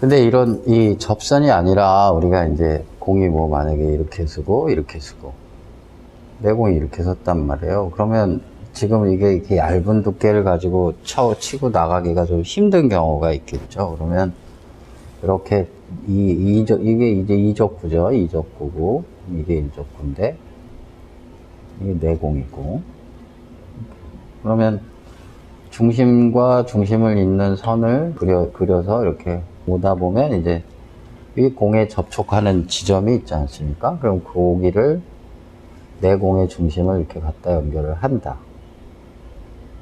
근데 이 접선이 아니라 우리가 이제 공이 뭐 만약에 이렇게 쓰고 이렇게 쓰고 내공이 이렇게 섰단 말이에요. 그러면 지금 이게 얇은 두께를 가지고 치고 나가기가 좀 힘든 경우가 있겠죠. 그러면 이렇게 이게 이제 이적구죠. 이적구고 이게 일적구인데 이게 내공이고, 그러면 중심과 중심을 잇는 선을 그려서 이렇게 오다 보면 이제 이 공에 접촉하는 지점이 있지 않습니까? 그럼 거기를 내공의 중심을 이렇게 갖다 연결을 한다.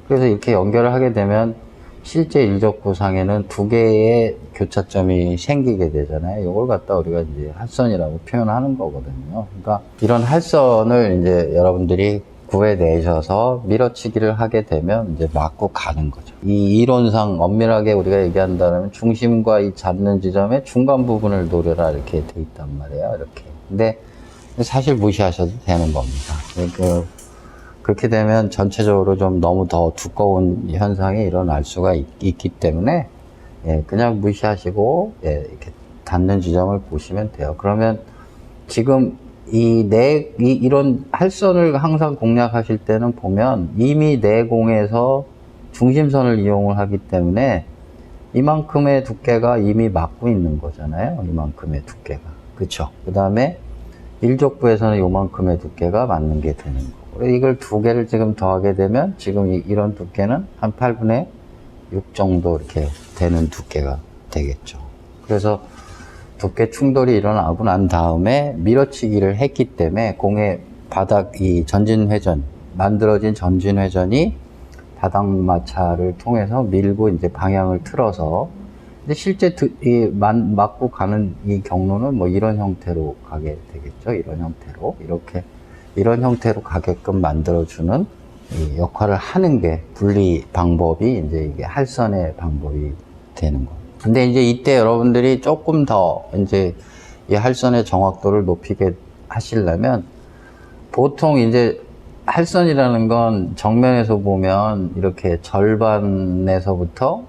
그래서 이렇게 연결을 하게 되면 실제 일적구상에는 두 개의 교차점이 생기게 되잖아요. 이걸 갖다 우리가 이제 할선이라고 표현하는 거거든요. 그러니까 이런 할선을 이제 여러분들이 구해내셔서 밀어치기를 하게 되면 이제 맞고 가는 거죠. 이 이론상 엄밀하게 우리가 얘기한다면 중심과 이 잡는 지점의 중간 부분을 노려라 이렇게 돼 있단 말이에요. 이렇게. 근데 사실 무시하셔도 되는 겁니다. 그렇게 되면 전체적으로 좀 너무 더 두꺼운 현상이 일어날 수가 있기 때문에, 예, 그냥 무시하시고, 예, 이렇게 닿는 지점을 보시면 돼요. 그러면 지금 이런 할선을 항상 공략하실 때는 보면 이미 내공에서 중심선을 이용을 하기 때문에 이만큼의 두께가 이미 맞고 있는 거잖아요. 이만큼의 두께가. 그쵸? 그 다음에 일족부에서는 요만큼의 두께가 맞는 게 되는 거고, 이걸 두 개를 지금 더하게 되면 지금 이런 두께는 한 8분의 6 정도 이렇게 되는 두께가 되겠죠. 그래서 두께 충돌이 일어나고 난 다음에 밀어치기를 했기 때문에 공의 바닥 이 전진회전, 만들어진 전진회전이 바닥 마찰을 통해서 밀고 이제 방향을 틀어서, 근데 실제 맞고 가는 이 경로는 뭐 이런 형태로 가게 되겠죠. 이런 형태로. 이런 형태로 가게끔 만들어주는 이 역할을 하는 게 분리 방법이 이제 이게 할선의 방법이 되는 거예요. 근데 이제 이때 여러분들이 조금 더 이제 이 할선의 정확도를 높이게 하시려면, 보통 이제 할선이라는 건 정면에서 보면 이렇게 절반에서부터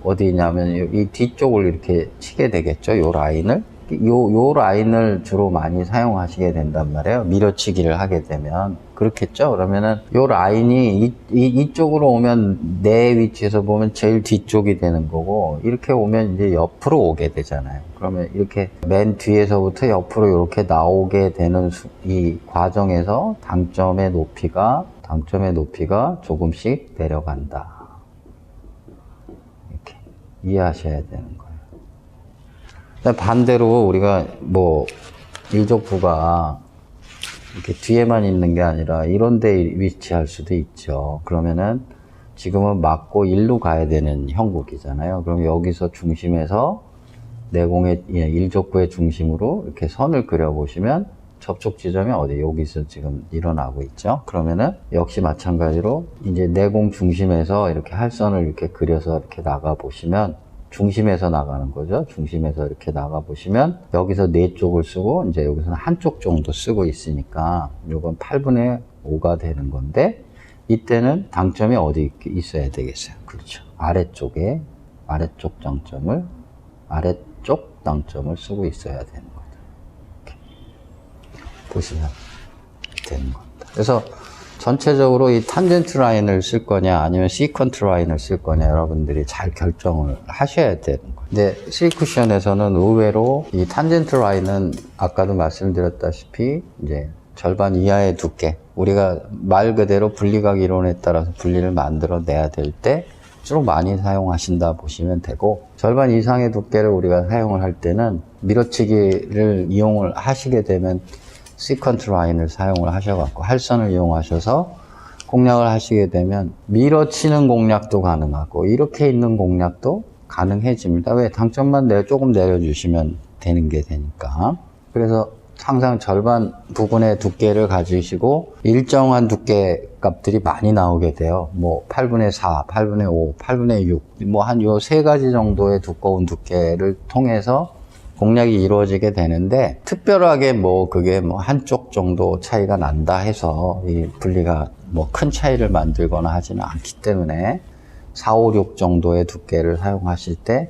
어디냐면 이 뒤쪽을 이렇게 치게 되겠죠. 요 라인을. 요 라인을 주로 많이 사용하시게 된단 말이에요. 밀어치기를 하게 되면. 그렇겠죠? 그러면은 요 라인이 이쪽으로 오면 내 위치에서 보면 제일 뒤쪽이 되는 거고, 이렇게 오면 이제 옆으로 오게 되잖아요. 그러면 이렇게 맨 뒤에서부터 옆으로 이렇게 나오게 되는 이 과정에서 당점의 높이가 조금씩 내려간다. 이렇게 이해하셔야 되는 거예요. 반대로 우리가 뭐 일족부가 이렇게 뒤에만 있는 게 아니라 이런 데 위치할 수도 있죠. 그러면은 지금은 맞고 일로 가야 되는 형국이잖아요. 그럼 여기서 중심에서 내공의 일족부의 중심으로 이렇게 선을 그려보시면 접촉 지점이 어디, 여기서 지금 일어나고 있죠. 그러면은 역시 마찬가지로 이제 내공 중심에서 이렇게 할선을 이렇게 그려서 이렇게 나가 보시면 중심에서 나가는 거죠. 중심에서 이렇게 나가 보시면 여기서 4쪽을 쓰고 이제 여기서는 한쪽 정도 쓰고 있으니까 요건 8분의 5가 되는 건데, 이때는 당점이 어디 있어야 되겠어요? 그렇죠. 아래쪽 당점을 쓰고 있어야 되는 거죠. 이렇게 보시면 되는 겁니다. 그래서 전체적으로 이 탄젠트 라인을 쓸 거냐 아니면 시퀀트 라인을 쓸 거냐 여러분들이 잘 결정을 하셔야 되는 거예요. 근데 C쿠션에서는 의외로 이 탄젠트 라인은 아까도 말씀드렸다시피 이제 절반 이하의 두께, 우리가 말 그대로 분리각 이론에 따라서 분리를 만들어 내야 될 때 주로 많이 사용하신다 보시면 되고, 절반 이상의 두께를 우리가 사용을 할 때는 밀어치기를 이용을 하시게 되면 시퀀트 라인을 사용을 하셔갖고 할선을 이용하셔서 공략을 하시게 되면 밀어치는 공략도 가능하고 이렇게 있는 공략도 가능해집니다. 왜? 당점만 조금 내려주시면 되는 게 되니까. 그래서 항상 절반 부분의 두께를 가지시고 일정한 두께 값들이 많이 나오게 돼요. 뭐 8분의 4, 8분의 5, 8분의 6, 뭐 한 요 3가지 정도의 두꺼운 두께를 통해서 공략이 이루어지게 되는데, 특별하게 뭐 그게 뭐 한쪽 정도 차이가 난다 해서 이 분리가 뭐 큰 차이를 만들거나 하지는 않기 때문에 4, 5, 6 정도의 두께를 사용하실 때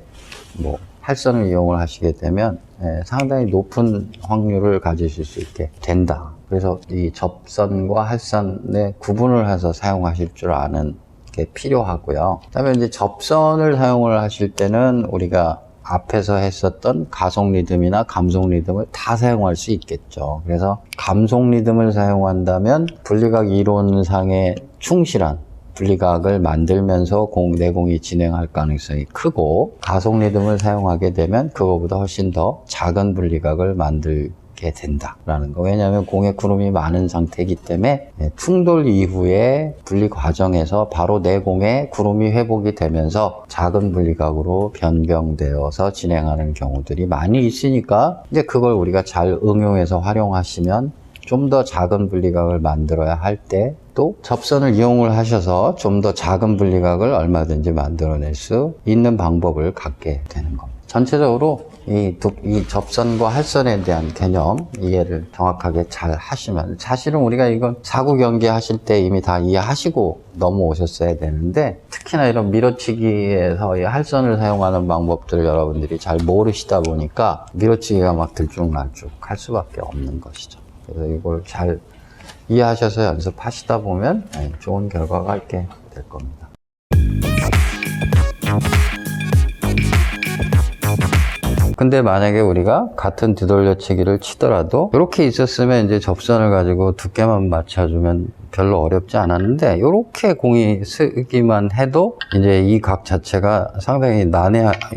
뭐 할선을 이용을 하시게 되면 상당히 높은 확률을 가지실 수 있게 된다. 그래서 이 접선과 할선의 구분을 해서 사용하실 줄 아는 게 필요하고요. 그다음에 이제 접선을 사용을 하실 때는 우리가 앞에서 했었던 가속 리듬이나 감속 리듬을 다 사용할 수 있겠죠. 그래서 감속 리듬을 사용한다면 분리각 이론상에 충실한 분리각을 만들면서 내공이 진행할 가능성이 크고, 가속 리듬을 사용하게 되면 그거보다 훨씬 더 작은 분리각을 만들게 된다라는 거. 왜냐하면 공에 구름이 많은 상태이기 때문에 충돌 이후에 분리 과정에서 바로 내공에 구름이 회복이 되면서 작은 분리각으로 변경되어서 진행하는 경우들이 많이 있으니까, 이제 그걸 우리가 잘 응용해서 활용하시면 좀 더 작은 분리각을 만들어야 할 때 또 접선을 이용을 하셔서 좀 더 작은 분리각을 얼마든지 만들어낼 수 있는 방법을 갖게 되는 겁니다. 전체적으로 이 접선과 할선에 대한 개념 이해를 정확하게 잘 하시면, 사실은 우리가 이건 사구 경기 하실 때 이미 다 이해하시고 넘어오셨어야 되는데, 특히나 이런 밀어치기에서 이 할선을 사용하는 방법들을 여러분들이 잘 모르시다 보니까 밀어치기가 막 들쭉날쭉 할 수밖에 없는 것이죠. 그래서 이걸 잘 이해하셔서 연습하시다 보면 좋은 결과가 있게 될 겁니다. 근데 만약에 우리가 같은 뒤돌려치기를 치더라도 이렇게 있었으면 이제 접선을 가지고 두께만 맞춰주면 별로 어렵지 않았는데, 이렇게 공이 쓰기만 해도 이제 이 각 자체가 상당히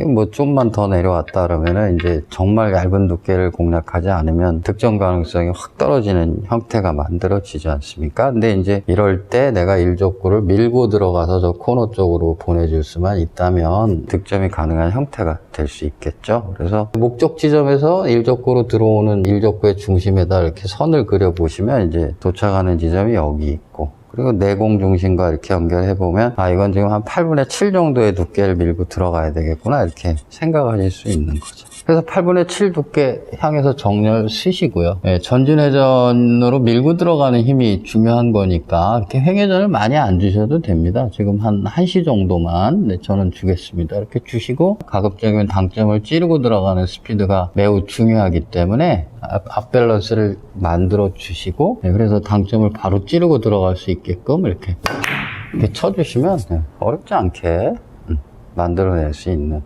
뭐 좀만 더 내려왔다 그러면은 이제 정말 얇은 두께를 공략하지 않으면 득점 가능성이 확 떨어지는 형태가 만들어지지 않습니까? 근데 이제 이럴 때 내가 일족구를 밀고 들어가서 저 코너 쪽으로 보내줄 수만 있다면 득점이 가능한 형태가 될 수 있겠죠. 그래서 목적 지점에서 일족구로 들어오는 일족구의 중심에다 이렇게 선을 그려 보시면 이제 도착하는 지점이 여기 있고, 그리고 내공 중심과 이렇게 연결해 보면 이건 지금 한 8분의 7 정도의 두께를 밀고 들어가야 되겠구나, 이렇게 생각하실 수 있는 거죠. 그래서 8분의 7 두께 향해서 정렬 쓰시고요. 전진회전으로 밀고 들어가는 힘이 중요한 거니까 이렇게 횡회전을 많이 안 주셔도 됩니다. 지금 한 1시 정도만 저는 주겠습니다. 이렇게 주시고, 가급적이면 당점을 찌르고 들어가는 스피드가 매우 중요하기 때문에 앞 밸런스를 만들어 주시고, 그래서 당점을 바로 찌르고 들어갈 수 있게끔 이렇게 쳐주시면 어렵지 않게 만들어낼 수 있는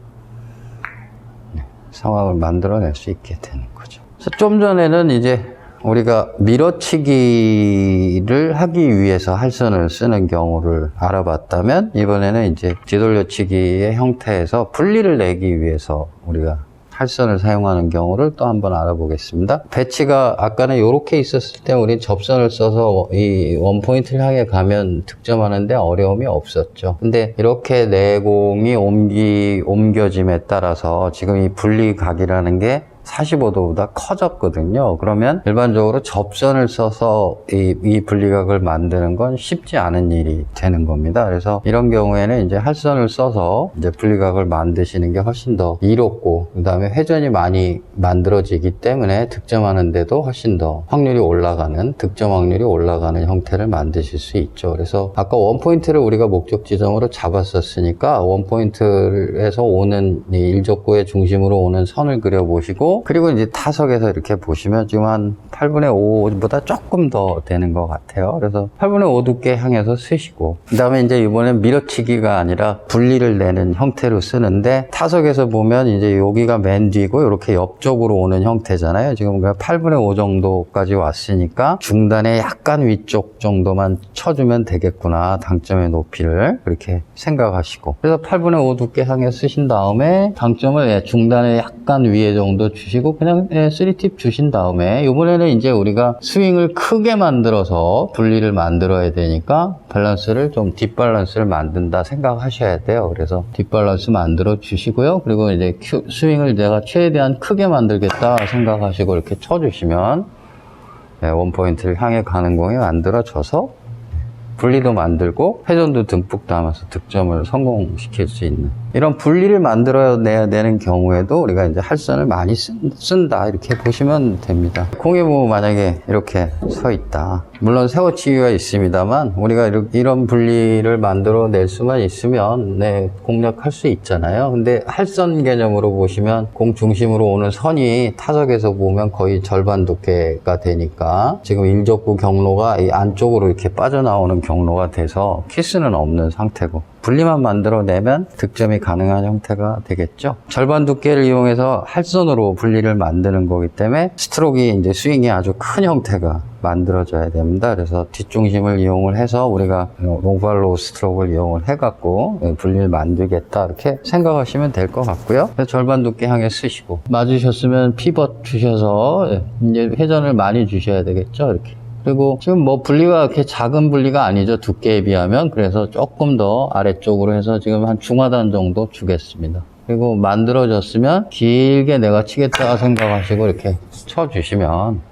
상황을 만들어낼 수 있게 되는 거죠. 좀 전에는 이제 우리가 밀어치기를 하기 위해서 할선을 쓰는 경우를 알아봤다면, 이번에는 이제 뒤돌려치기의 형태에서 분리를 내기 위해서 우리가 할선을 사용하는 경우를 또 한번 알아보겠습니다. 배치가 아까는 이렇게 있었을 때 우리 접선을 써서 이 원포인트를 향해 가면 득점하는데 어려움이 없었죠. 근데 이렇게 내공이 옮겨짐에 따라서 지금 이 분리각이라는 게 45도보다 커졌거든요. 그러면 일반적으로 접선을 써서 이 분리각을 만드는 건 쉽지 않은 일이 되는 겁니다. 그래서 이런 경우에는 이제 할선을 써서 이제 분리각을 만드시는 게 훨씬 더 이롭고, 그 다음에 회전이 많이 만들어지기 때문에 득점하는데도 훨씬 더 확률이 올라가는, 득점 확률이 올라가는 형태를 만드실 수 있죠. 그래서 아까 원포인트를 우리가 목적 지점으로 잡았었으니까 원포인트에서 오는 이 일족구의 중심으로 오는 선을 그려보시고, 그리고 이제 타석에서 이렇게 보시면 지금 한 8분의 5보다 조금 더 되는 것 같아요. 그래서 8분의 5 두께 향해서 쓰시고, 그 다음에 이제 이번엔 밀어치기가 아니라 분리를 내는 형태로 쓰는데, 타석에서 보면 이제 여기가 맨 뒤고 이렇게 옆쪽으로 오는 형태잖아요. 지금 8분의 5 정도까지 왔으니까 중단의 약간 위쪽 정도만 쳐주면 되겠구나, 당점의 높이를. 그렇게 생각하시고, 그래서 8분의 5 두께 향해 쓰신 다음에 당점을 중단의 약간 위에 정도 주시고 그냥 3팁 주신 다음에, 이번에는 이제 우리가 스윙을 크게 만들어서 분리를 만들어야 되니까 밸런스를 좀 뒷밸런스를 만든다 생각하셔야 돼요. 그래서 뒷밸런스 만들어 주시고요. 그리고 이제 스윙을 내가 최대한 크게 만들겠다 생각하시고 이렇게 쳐주시면 원포인트를 향해 가는 공이 만들어져서 분리도 만들고 회전도 듬뿍 담아서 득점을 성공시킬 수 있는 이런 분리를 만들어내야 되는 경우에도 우리가 이제 할선을 많이 쓴다 이렇게 보시면 됩니다. 공이 뭐 만약에 이렇게 서 있다. 물론 세워치기가 있습니다만 우리가 이런 분리를 만들어낼 수만 있으면 공략할 수 있잖아요. 근데 할선 개념으로 보시면 공 중심으로 오는 선이 타석에서 보면 거의 절반 두께가 되니까 지금 일적구 경로가 이 안쪽으로 이렇게 빠져나오는 경로가 돼서 키스는 없는 상태고 분리만 만들어내면 득점이 가능한 형태가 되겠죠. 절반 두께를 이용해서 할선으로 분리를 만드는 거기 때문에 스트로크이 이제 스윙이 아주 큰 형태가 만들어져야 됩니다. 그래서 뒷중심을 이용을 해서 우리가 롱발로 스트로크를 이용을 해갖고 분리를 만들겠다 이렇게 생각하시면 될 것 같고요. 절반 두께 향해 쓰시고 맞으셨으면 피벗 주셔서 이제 회전을 많이 주셔야 되겠죠. 이렇게. 그리고 지금 뭐 분리가 그렇게 작은 분리가 아니죠. 두께에 비하면. 그래서 조금 더 아래쪽으로 해서 지금 한 중하단 정도 주겠습니다. 그리고 만들어졌으면 길게 내가 치겠다 생각하시고 이렇게 쳐주시면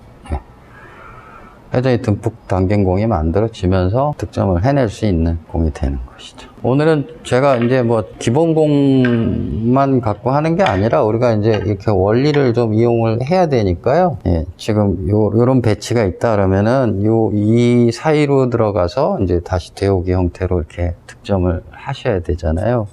회전이 듬뿍 담긴 공이 만들어지면서 득점을 해낼 수 있는 공이 되는 것이죠. 오늘은 제가 이제 뭐 기본 공만 갖고 하는 게 아니라 우리가 이제 이렇게 원리를 좀 이용을 해야 되니까요. 지금 요런 배치가 있다 그러면은 이 사이로 들어가서 이제 다시 데우기 형태로 이렇게 득점을 하셔야 되잖아요.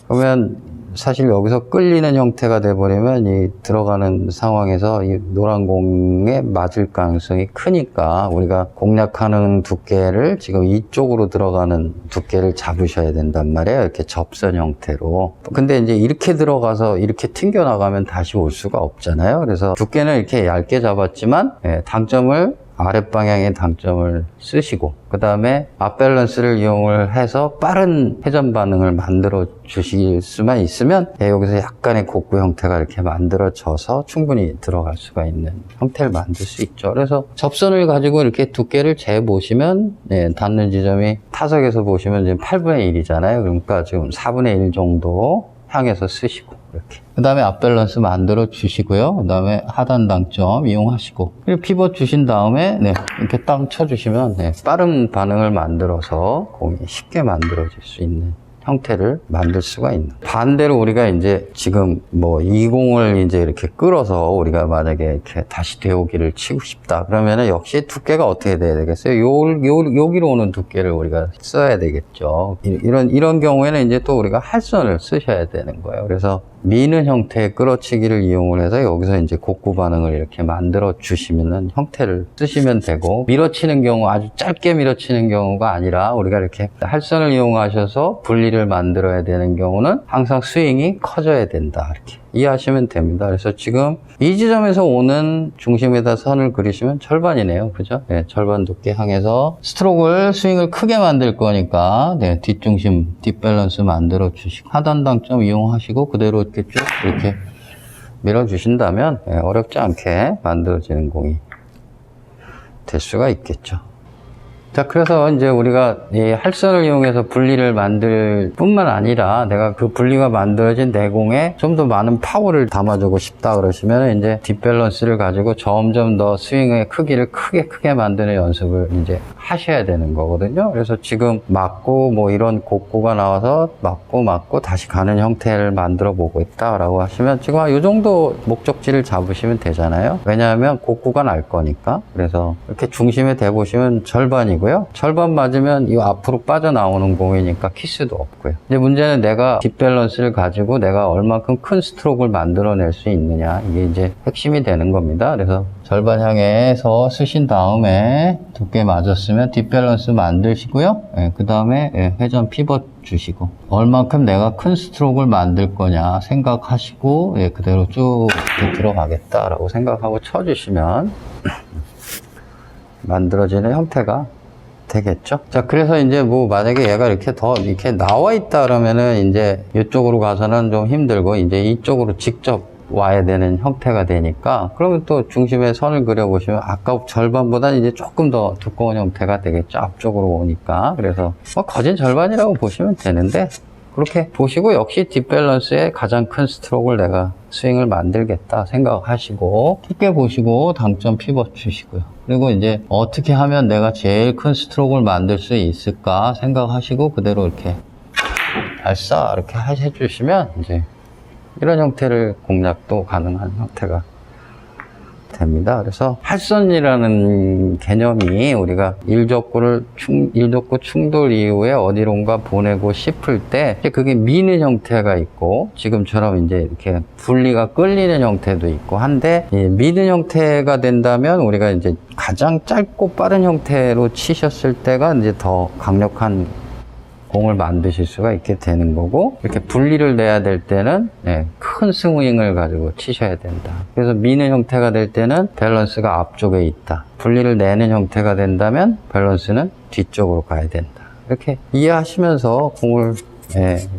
그러면 사실 여기서 끌리는 형태가 돼버리면 이 들어가는 상황에서 이 노란 공에 맞을 가능성이 크니까 우리가 공략하는 두께를 지금 이쪽으로 들어가는 두께를 잡으셔야 된단 말이에요. 이렇게 접선 형태로. 근데 이제 이렇게 들어가서 이렇게 튕겨나가면 다시 올 수가 없잖아요. 그래서 두께는 이렇게 얇게 잡았지만 당점을 아랫방향의 당점을 쓰시고 그 다음에 앞밸런스를 이용을 해서 빠른 회전 반응을 만들어 주실 수만 있으면 여기서 약간의 곡구 형태가 이렇게 만들어져서 충분히 들어갈 수가 있는 형태를 만들 수 있죠. 그래서 접선을 가지고 이렇게 두께를 재보시면 닿는 지점이 타석에서 보시면 지금 8분의 1이잖아요. 그러니까 지금 4분의 1 정도 향해서 쓰시고 이렇게. 그 다음에 앞밸런스 만들어 주시고요. 그 다음에 하단 당점 이용하시고 그리고 피벗 주신 다음에 이렇게 딱 쳐주시면 빠른 반응을 만들어서 공이 쉽게 만들어질 수 있는 형태를 만들 수가 있는. 반대로 우리가 이제 지금 뭐 이 공을 이제 이렇게 끌어서 우리가 만약에 이렇게 다시 데우기를 치고 싶다. 그러면은 역시 두께가 어떻게 돼야 되겠어요? 여기로 오는 두께를 우리가 써야 되겠죠. 이런 경우에는 이제 또 우리가 할선을 쓰셔야 되는 거예요. 그래서 미는 형태의 끌어치기를 이용을 해서 여기서 이제 곡구 반응을 이렇게 만들어 주시면은 형태를 쓰시면 되고 밀어치는 경우 아주 짧게 밀어치는 경우가 아니라 우리가 이렇게 할선을 이용하셔서 분리를 만들어야 되는 경우는 항상 스윙이 커져야 된다. 이렇게 이해하시면 됩니다. 그래서 지금 이 지점에서 오는 중심에다 선을 그리시면 절반이네요. 그죠? 절반 두께 향해서 스윙을 크게 만들 거니까 뒷중심, 뒷밸런스 만들어 주시고 하단 당점 이용하시고 그대로 이렇게 쭉 이렇게 밀어 주신다면 어렵지 않게 만들어지는 공이 될 수가 있겠죠. 자, 그래서 이제 우리가 이 할선을 이용해서 분리를 만들 뿐만 아니라 내가 그 분리가 만들어진 내공에 좀 더 많은 파워를 담아주고 싶다 그러시면 이제 뒷밸런스를 가지고 점점 더 스윙의 크기를 크게 만드는 연습을 이제 하셔야 되는 거거든요. 그래서 지금 맞고 뭐 이런 곡구가 나와서 맞고 다시 가는 형태를 만들어 보고 있다라고 하시면 지금 이 정도 목적지를 잡으시면 되잖아요. 왜냐하면 곡구가 날 거니까. 그래서 이렇게 중심에 대보시면 절반이고요. 절반 맞으면 이 앞으로 빠져나오는 공이니까 키스도 없고요. 이제 문제는 내가 뒷밸런스를 가지고 내가 얼만큼 큰 스트로크를 만들어낼 수 있느냐. 이게 이제 핵심이 되는 겁니다. 그래서 절반 향해서 쓰신 다음에 두께 맞았으면 뒷밸런스 만드시고요. 그 다음에 회전 피벗 주시고 얼만큼 내가 큰 스트로크를 만들 거냐 생각하시고 그대로 쭉 들어가겠다라고 생각하고 쳐주시면 만들어지는 형태가 되겠죠. 자, 그래서 이제 뭐 만약에 얘가 이렇게 더 이렇게 나와 있다 그러면은 이제 이쪽으로 가서는 좀 힘들고 이제 이쪽으로 직접 와야 되는 형태가 되니까 그러면 또 중심에 선을 그려보시면 아까 절반보다는 이제 조금 더 두꺼운 형태가 되겠죠. 앞쪽으로 오니까. 그래서 뭐 거진 절반이라고 보시면 되는데 그렇게 보시고 역시 뒷밸런스에 가장 큰 스트로크를 내가 스윙을 만들겠다 생각하시고 깊게 보시고 당점 피벗 주시고요. 그리고 이제 어떻게 하면 내가 제일 큰 스트로크를 만들 수 있을까 생각하시고 그대로 이렇게 발사 이렇게 해주시면 이제 이런 형태를 공략도 가능한 형태가 됩니다. 그래서 할선이라는 개념이 우리가 일족구 충돌 이후에 어디론가 보내고 싶을 때 그게 미는 형태가 있고 지금처럼 이제 이렇게 분리가 끌리는 형태도 있고 한데 미는 형태가 된다면 우리가 이제 가장 짧고 빠른 형태로 치셨을 때가 이제 더 강력한 공을 만드실 수가 있게 되는 거고 이렇게 분리를 내야 될 때는 큰 스윙을 가지고 치셔야 된다. 그래서 미는 형태가 될 때는 밸런스가 앞쪽에 있다. 분리를 내는 형태가 된다면 밸런스는 뒤쪽으로 가야 된다. 이렇게 이해하시면서 공을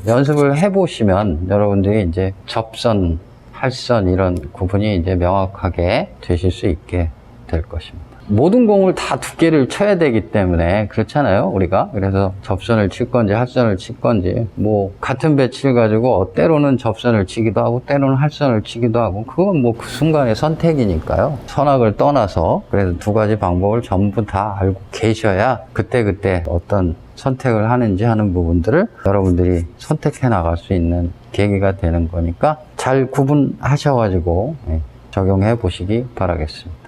연습을 해보시면 여러분들이 이제 접선, 할선 이런 구분이 이제 명확하게 되실 수 있게 될 것입니다. 모든 공을 다 두께를 쳐야 되기 때문에 그렇잖아요, 우리가. 그래서 접선을 칠 건지 할선을 칠 건지 뭐 같은 배치를 가지고 때로는 접선을 치기도 하고 때로는 할선을 치기도 하고 그건 뭐 그 순간의 선택이니까요. 선악을 떠나서 그래서 두 가지 방법을 전부 다 알고 계셔야 그때그때 어떤 선택을 하는지 하는 부분들을 여러분들이 선택해 나갈 수 있는 계기가 되는 거니까 잘 구분하셔가지고 적용해 보시기 바라겠습니다.